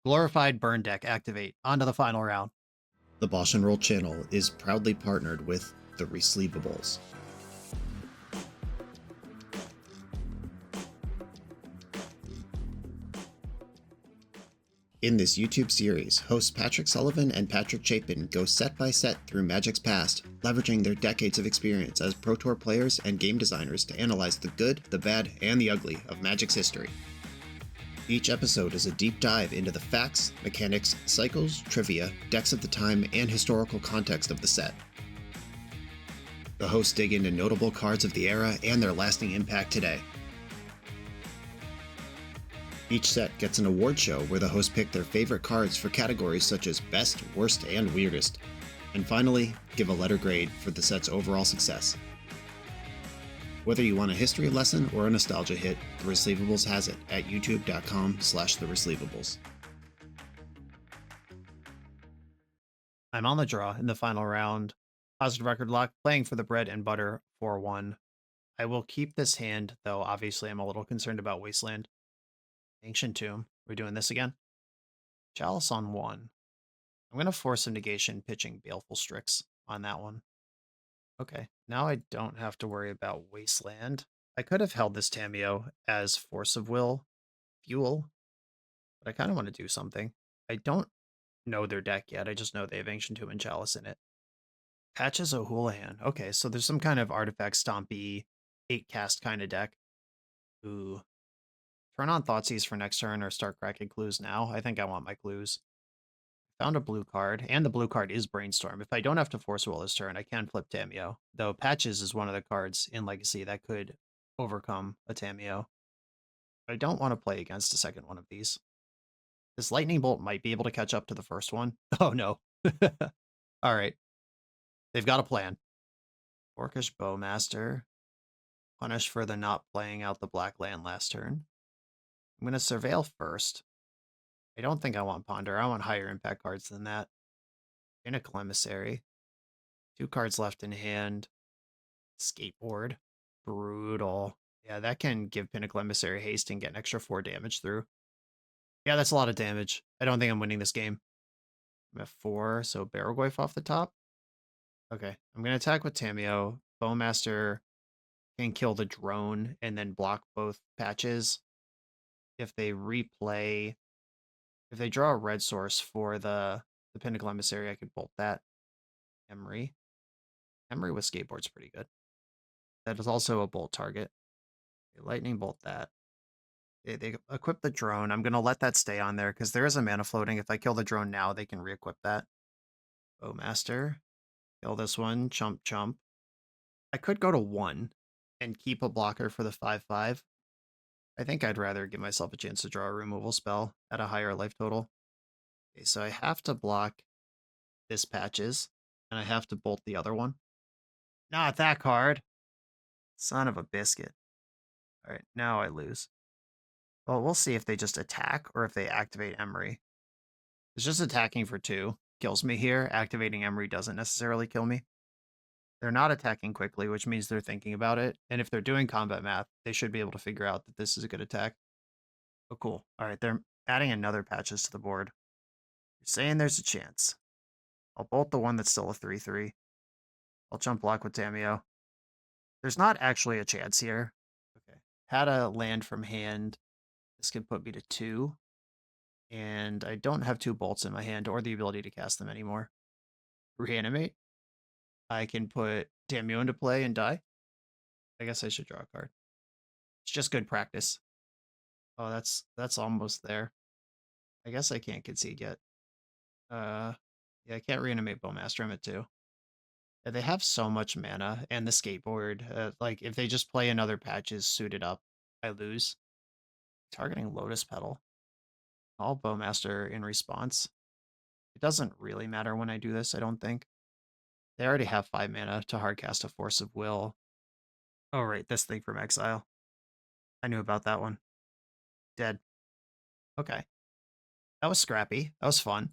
Glorified Burn Deck activate. On to the final round. The BoshNRoll channel is proudly partnered with the Resleevables. In this YouTube series, hosts Patrick Sullivan and Patrick Chapin go set by set through Magic's past, leveraging their decades of experience as Pro Tour players and game designers to analyze the good, the bad, and the ugly of Magic's history. Each episode is a deep dive into the facts, mechanics, cycles, trivia, decks of the time, and historical context of the set. The hosts dig into notable cards of the era and their lasting impact today. Each set gets an award show where the hosts pick their favorite cards for categories such as Best, Worst, and Weirdest. And finally, give a letter grade for the set's overall success. Whether you want a history lesson or a nostalgia hit, The Resleevables has it at youtube.com/theresleevables. I'm on the draw in the final round. Positive record lock, playing for the bread and butter 4-1. I will keep this hand, though obviously I'm a little concerned about Wasteland. Ancient Tomb. We're doing this again. Chalice on 1. I'm going to force a negation pitching Baleful Strix on that one. Okay, now I don't have to worry about Wasteland. I could have held this Tameo as Force of Will, Fuel, but I kind of want to do something. I don't know their deck yet, I just know they have Ancient Tomb and Chalice in it. Patches O'Houlihan. Okay, so there's some kind of artifact stompy, 8 cast kind of deck. Ooh. Turn on Thoughtseize for next turn or start cracking clues now. I think I want my clues. Found a blue card, and the blue card is Brainstorm. If I don't have to Force Will this turn, I can flip Tameo. Though Patches is one of the cards in Legacy that could overcome a Tameo. I don't want to play against a second one of these. This Lightning Bolt might be able to catch up to the first one. Oh no. Alright. They've got a plan. Orcish Bowmaster. Punish for the not playing out the black land last turn. I'm going to Surveil first. I don't think I want Ponder. I want higher impact cards than that. Pinnacle Emissary. 2 cards left in hand. Skateboard. Brutal. Yeah, that can give Pinnacle Emissary haste and get an extra 4 damage through. Yeah, that's a lot of damage. I don't think I'm winning this game. I'm at 4, so Barrelgoyf off the top. Okay, I'm going to attack with Tameo. Bowmaster can kill the drone and then block both patches. If they replay... If they draw a red source for the Pinnacle Emissary, I could bolt that. Emery. Emery with Skateboard's pretty good. That is also a bolt target. Okay, Lightning Bolt that. They equip the drone. I'm going to let that stay on there because there is a mana floating. If I kill the drone now, they can re-equip that. Bowmaster. Kill this one. Chump, chump. I could go to 1 and keep a blocker for the 5/5. I think I'd rather give myself a chance to draw a removal spell at a higher life total. Okay, so I have to block this Patches, and I have to bolt the other one. Not that card! Son of a biscuit. Alright, now I lose. Well, we'll see if they just attack or if they activate Emery. It's just attacking for 2. Kills me here. Activating Emery doesn't necessarily kill me. They're not attacking quickly, which means they're thinking about it. And if they're doing combat math, they should be able to figure out that this is a good attack. Oh, cool. All right, adding another patches to the board. You're saying there's a chance. I'll bolt the one that's still a 3/3. I'll jump block with Tamio. There's not actually a chance here. Okay. Had a land from hand. This can put me to 2. And I don't have 2 bolts in my hand or the ability to cast them anymore. Reanimate. I can put Tamio into play and die. I guess I should draw a card. It's just good practice. Oh, that's almost there. I guess I can't concede yet. Yeah, I can't reanimate Bowmaster. I'm at 2. Yeah, they have so much mana and the skateboard. Like, if they just play another patches suited up, I lose. Targeting Lotus Petal. I'll Bowmaster in response. It doesn't really matter when I do this, I don't think. They already have 5 mana to hardcast a Force of Will. Oh, right, this thing from Exile. I knew about that one. Dead. Okay. That was scrappy. That was fun.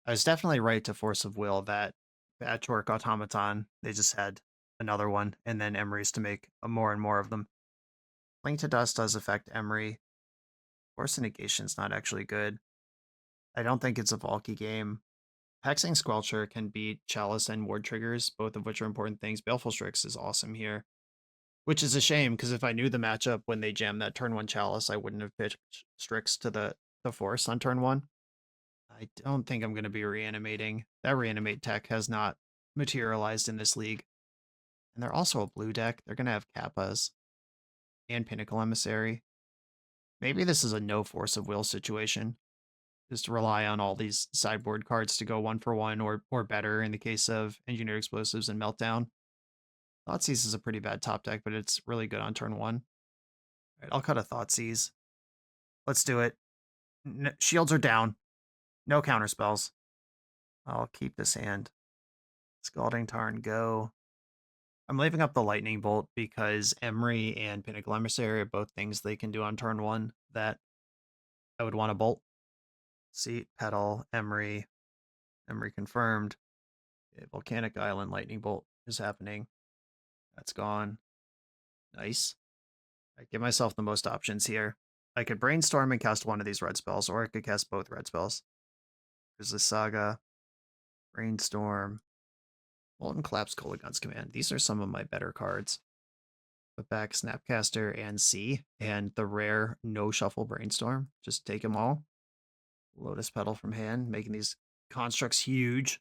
I was definitely right to Force of Will that Patchwork Automaton, they just had another one, and then Emery's to make more and more of them. Link to Dust does affect Emery. Force of Negation's not actually good. I don't think it's a bulky game. Hexing Squelcher can beat Chalice and Ward Triggers, both of which are important things. Baleful Strix is awesome here. Which is a shame, because if I knew the matchup when they jammed that turn 1 Chalice, I wouldn't have pitched Strix to the Force on turn 1. I don't think I'm going to be reanimating. That reanimate tech has not materialized in this league. And they're also a blue deck. They're going to have Kappas and Pinnacle Emissary. Maybe this is a no Force of Will situation. Just rely on all these sideboard cards to go 1-for-1 or better in the case of Engineered Explosives and Meltdown. Thoughtseize is a pretty bad top deck, but it's really good on turn 1. All right, I'll cut a Thoughtseize. Let's do it. Shields are down. No counter spells. I'll keep this hand. Scalding Tarn, go. I'm leaving up the Lightning Bolt because Emery and Pinnacle Emissary are both things they can do on turn 1 that I would want to bolt. Seat, Petal, Emery. Emery confirmed. Okay, Volcanic Island, Lightning Bolt is happening. That's gone. Nice. I give myself the most options here. I could Brainstorm and cast one of these red spells, or I could cast both red spells. There's the Saga, Brainstorm, Molten Collapse, Kolaghan's Command. These are some of my better cards. Put back Snapcaster and C, and the rare no shuffle Brainstorm. Just take them all. Lotus Petal from hand, making these constructs huge.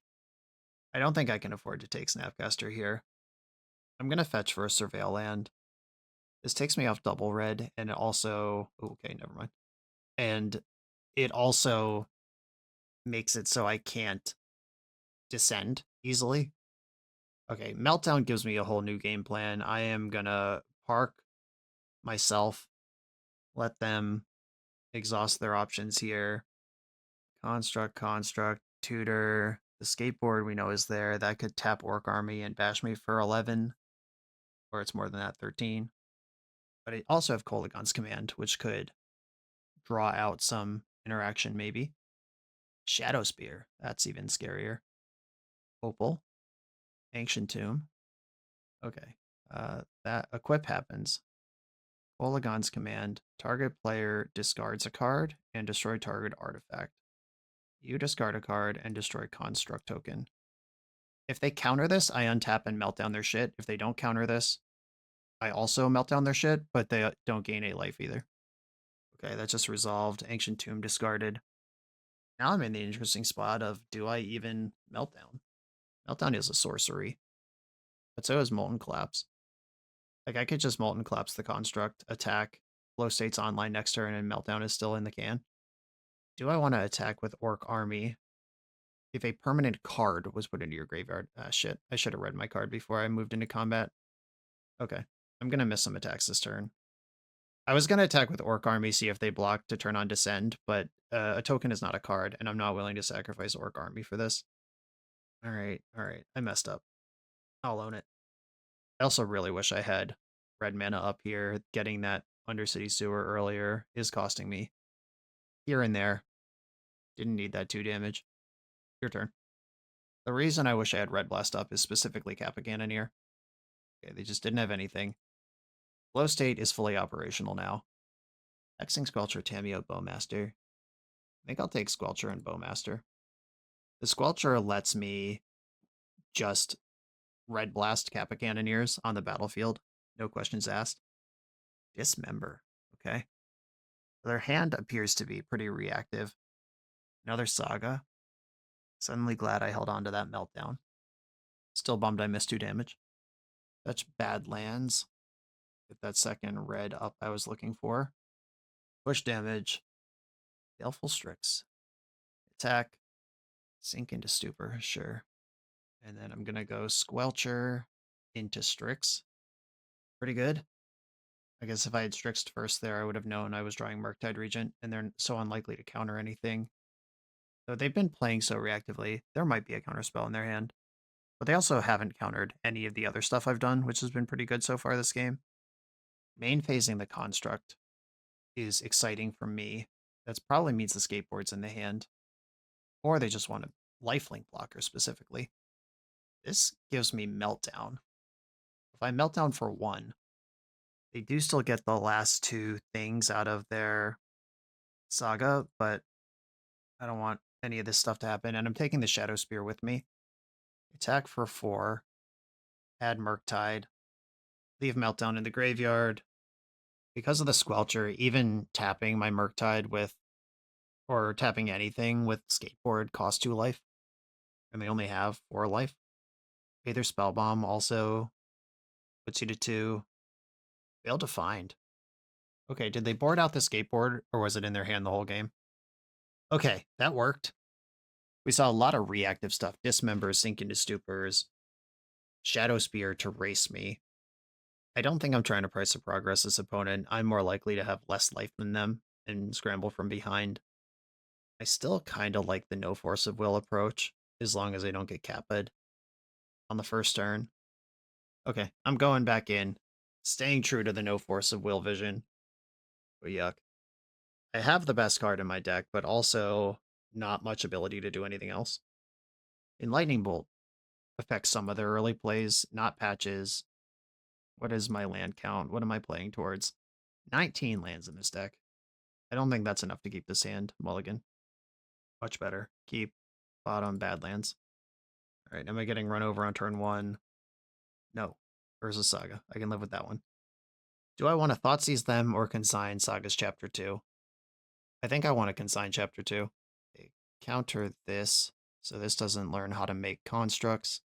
I don't think I can afford to take Snapcaster here. I'm going to fetch for a Surveil land. This takes me off double red, and it also... Okay, never mind. And it also makes it so I can't descend easily. Okay, Meltdown gives me a whole new game plan. I am gonna park myself, let them exhaust their options here. Construct, Tutor. The skateboard we know is there. That could tap Orc Army and bash me for 11. Or it's more than that, 13. But I also have Kolaghan's Command, which could draw out some interaction maybe. Shadow Spear, that's even scarier. Opal. Ancient Tomb. Okay. That equip happens. Kolaghan's Command. Target player discards a card and destroy target artifact. You discard a card and destroy construct token. If they counter this, I untap and melt down their shit. If they don't counter this, I also melt down their shit, but they don't gain a life either. Okay, that just resolved. Ancient Tomb discarded. Now I'm in the interesting spot of, do I even Meltdown? Meltdown is a sorcery. But so is Molten Collapse. Like, I could just Molten Collapse the construct, attack, Flow State's online next turn, and Meltdown is still in the can. Do I want to attack with Orc Army? If a permanent card was put into your graveyard... shit. I should have read my card before I moved into combat. Okay. I'm going to miss some attacks this turn. I was going to attack with Orc Army, see if they block to turn on Descend, but a token is not a card, and I'm not willing to sacrifice Orc Army for this. Alright. I messed up. I'll own it. I also really wish I had red mana up here. Getting that Undercity Sewer earlier is costing me. Here and there. Didn't need that 2 damage. Your turn. The reason I wish I had Red Blast up is specifically Kappa Cannoneer. Okay, they just didn't have anything. Flow State is fully operational now. Hexing Squelcher, Tamio, Bowmaster. I think I'll take Squelcher and Bowmaster. The Squelcher lets me just Red Blast Kappa Cannoneers on the battlefield. No questions asked. Dismember. Okay. Their hand appears to be pretty reactive. Another Saga. Suddenly glad I held on to that Meltdown. Still bummed I missed 2 damage. Fetch Badlands. Get that second red up I was looking for. Push damage. Baleful Strix. Attack. Sink into Stupor, sure. And then I'm going to go Squelcher into Strix. Pretty good. I guess if I had Strixed first there, I would have known I was drawing Murktide Regent, and they're so unlikely to counter anything. Though they've been playing so reactively, there might be a counterspell in their hand. But they also haven't countered any of the other stuff I've done, which has been pretty good so far this game. Main phasing the Construct is exciting for me. That probably means the Skateboard's in the hand. Or they just want a lifelink blocker specifically. This gives me Meltdown. If I Meltdown for 1, they do still get the last 2 things out of their Saga, but I don't want any of this stuff to happen. And I'm taking the Shadow Spear with me. Attack for 4. Add Murktide. Leave Meltdown in the graveyard. Because of the Squelcher, even tapping my Murktide with, or tapping anything with Skateboard costs 2 life. And they only have 4 life. Aether Spellbomb also puts you to 2. Fail to find. Okay, did they board out the Skateboard, or was it in their hand the whole game? Okay, that worked. We saw a lot of reactive stuff. Dismember, Sink into Stupors, Shadow Spear to race me. I don't think I'm trying to price of progress this opponent. I'm more likely to have less life than them and scramble from behind. I still kind of like the no force of will approach, as long as I don't get Kappa'd on the first turn. Okay, I'm going back in, staying true to the no force of will vision. Oh, yuck. I have the best card in my deck, but also not much ability to do anything else. Enlightening Bolt affects some of their early plays, not patches. What is my land count? What am I playing towards? 19 lands in this deck. I don't think that's enough to keep this hand. Mulligan. Much better. Keep bottom Badlands. All right, am I getting run over on turn 1? No. Urza Saga. I can live with that one. Do I want to Thoughtseize them or consign Saga's Chapter 2? I think I want to consign Chapter 2. Okay, counter this, so this doesn't learn how to make constructs.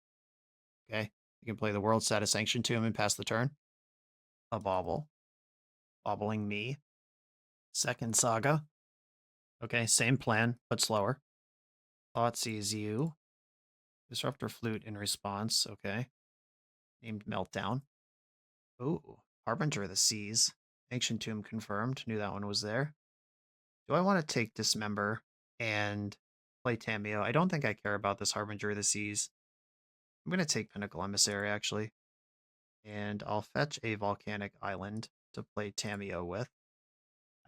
Okay, you can play the World Status Sanction to him and pass the turn. A Bauble. Bobbling me. Second Saga. Okay, same plan, but slower. Thoughtseize you. Disruptor Flute in response, okay. Named Meltdown. Ooh, Harbinger of the Seas. Ancient Tomb confirmed, knew that one was there. Do I want to take Dismember and play Tameo? I don't think I care about this Harbinger of the Seas. I'm going to take Pinnacle Emissary, actually. And I'll fetch a Volcanic Island to play Tameo with.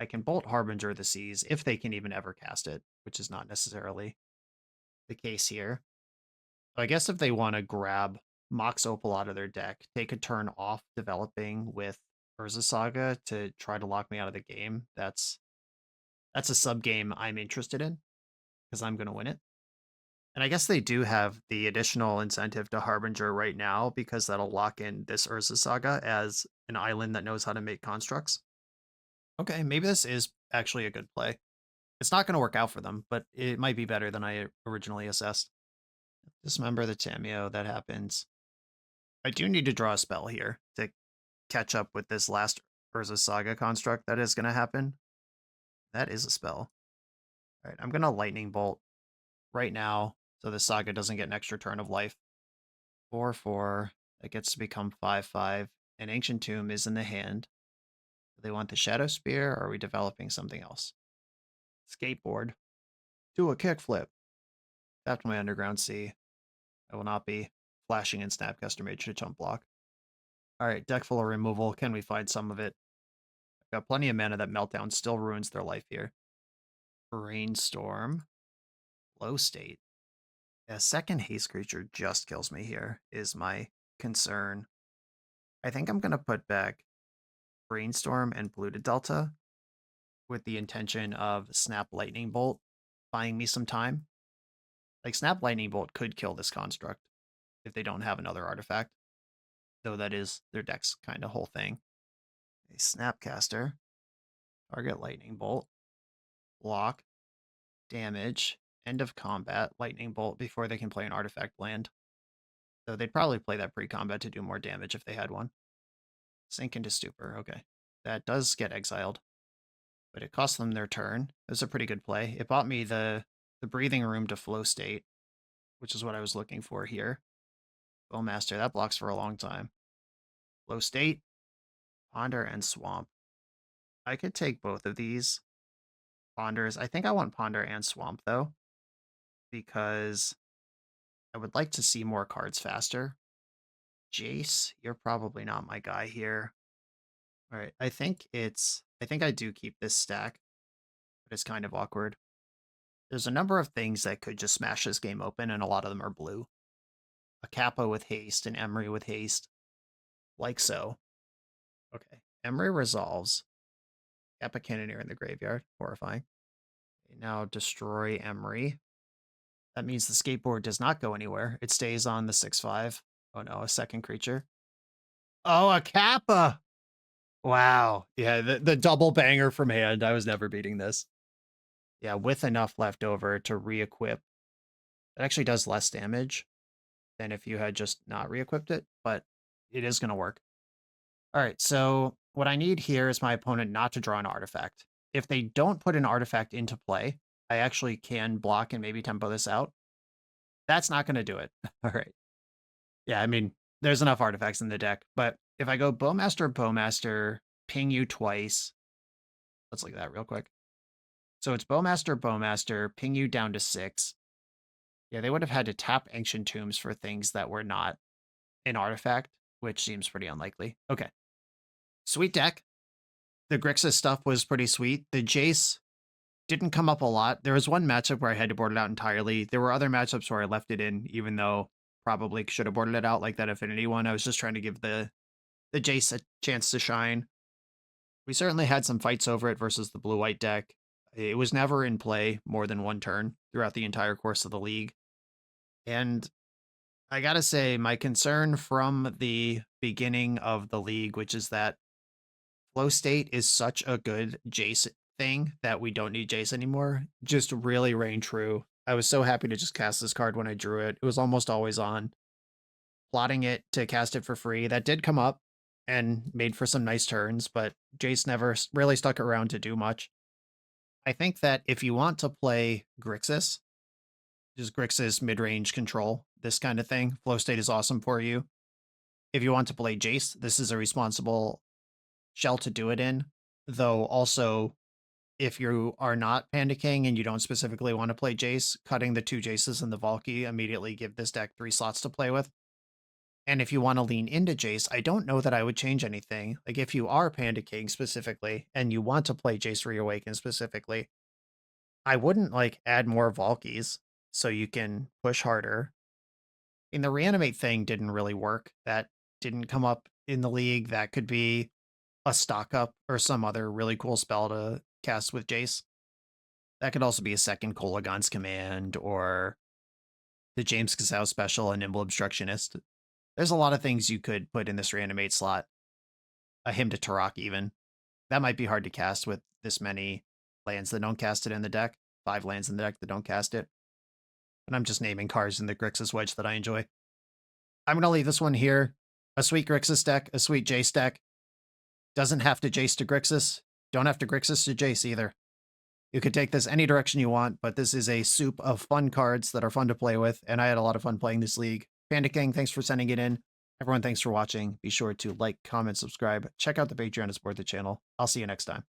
I can Bolt Harbinger of the Seas if they can even ever cast it, which is not necessarily the case here. So I guess if they want to grab Mox Opal out of their deck, take a turn off developing with Urza Saga to try to lock me out of the game, that's a sub-game I'm interested in, because I'm going to win it. And I guess they do have the additional incentive to Harbinger right now, because that'll lock in this Urza Saga as an island that knows how to make constructs. Okay, maybe this is actually a good play. It's not going to work out for them, but it might be better than I originally assessed. Dismember the Tameo, that happens. I do need to draw a spell here to catch up with this last Urza Saga construct that is going to happen. That is a spell. All right, I'm going to Lightning Bolt right now so the Saga doesn't get an extra turn of life. 4/4, that gets to become 5/5, and Ancient Tomb is in the hand. Do they want the Shadow Spear, or are we developing something else? Skateboard. Do a kickflip. After my Underground Sea. I will not be flashing in Snapcaster Mage to chump block. Alright, deck full of removal. Can we find some of it? I've got plenty of mana that Meltdown still ruins their life here. Brainstorm. Low state. A second haste creature just kills me here, is my concern. I think I'm going to put back Brainstorm and Polluted Delta with the intention of Snap Lightning Bolt buying me some time. Like, Snap Lightning Bolt could kill this construct if they don't have another artifact, though that is their deck's kind of whole thing. A Snapcaster, target Lightning Bolt, block, damage, end of combat, Lightning Bolt before they can play an artifact land. So they'd probably play that pre-combat to do more damage if they had one. Sink into Stupor, okay. That does get exiled, but it cost them their turn. It was a pretty good play. It bought me the breathing room to flow state, which is what I was looking for here. Bowmaster, that blocks for a long time. Flow state, Ponder, and Swamp. I could take both of these Ponders. I think I want Ponder and Swamp, though, because I would like to see more cards faster. Jace, you're probably not my guy here. All right, I think I do keep this stack, but it's kind of awkward. There's a number of things that could just smash this game open, and a lot of them are blue. A Kappa with haste, an Emery with haste, like so. Okay, Emery resolves. Kappa Cannoneer in the graveyard, horrifying. Okay, now destroy Emery. That means the skateboard does not go anywhere. It stays on the 6/5. Oh no, a second creature. Oh, a Kappa! Wow. Yeah, the double banger from hand. I was never beating this. Yeah, with enough left over to re-equip. It actually does less damage than if you had just not re-equipped it, but it is going to work. All right, so what I need here is my opponent not to draw an artifact. If they don't put an artifact into play, I actually can block and maybe tempo this out. That's not going to do it. All right. Yeah, I mean, there's enough artifacts in the deck, but if I go Bowmaster, ping you twice. Let's look at that real quick. So it's Bowmaster, ping you down to 6. Yeah, they would have had to tap Ancient Tombs for things that were not an artifact, which seems pretty unlikely. Okay. Sweet deck. The Grixis stuff was pretty sweet. The Jace didn't come up a lot. There was one matchup where I had to board it out entirely. There were other matchups where I left it in, even though probably should have boarded it out, like that Affinity one. I was just trying to give the Jace a chance to shine. We certainly had some fights over it versus the blue-white deck. It was never in play more than one turn throughout the entire course of the league. And I gotta say, my concern from the beginning of the league, which is that Flow State is such a good Jace thing that we don't need Jace anymore, just really rang true. I was so happy to just cast this card when I drew it. It was almost always on. Plotting it to cast it for free, that did come up and made for some nice turns, but Jace never really stuck around to do much. I think that if you want to play Grixis, just Grixis mid-range control, this kind of thing, Flow State is awesome for you. If you want to play Jace, this is a responsible shell to do it in, though also if you are not panicking and you don't specifically want to play Jace, cutting the 2 Jaces and the Valky immediately give this deck 3 slots to play with. And if you want to lean into Jace, I don't know that I would change anything. Like, if you are panicking specifically and you want to play Jace Reawakened specifically, I wouldn't, like, add more Valkyes so you can push harder. And the reanimate thing didn't really work. That didn't come up in the league. That could be a stock up or some other really cool spell to cast with Jace. That could also be a second Kolaghan's Command or the James Casau special, a Nimble Obstructionist. There's a lot of things you could put in this reanimate slot. A Hymn to Turok even. That might be hard to cast with this many lands that don't cast it in the deck. 5 lands in the deck that don't cast it. And I'm just naming cards in the Grixis wedge that I enjoy. I'm going to leave this one here. A sweet Grixis deck, a sweet Jace deck. Doesn't have to Jace to Grixis. Don't have to Grixis to Jace either. You could take this any direction you want, but this is a soup of fun cards that are fun to play with, and I had a lot of fun playing this league. Panda King, thanks for sending it in. Everyone, thanks for watching. Be sure to like, comment, subscribe. Check out the Patreon to support the channel. I'll see you next time.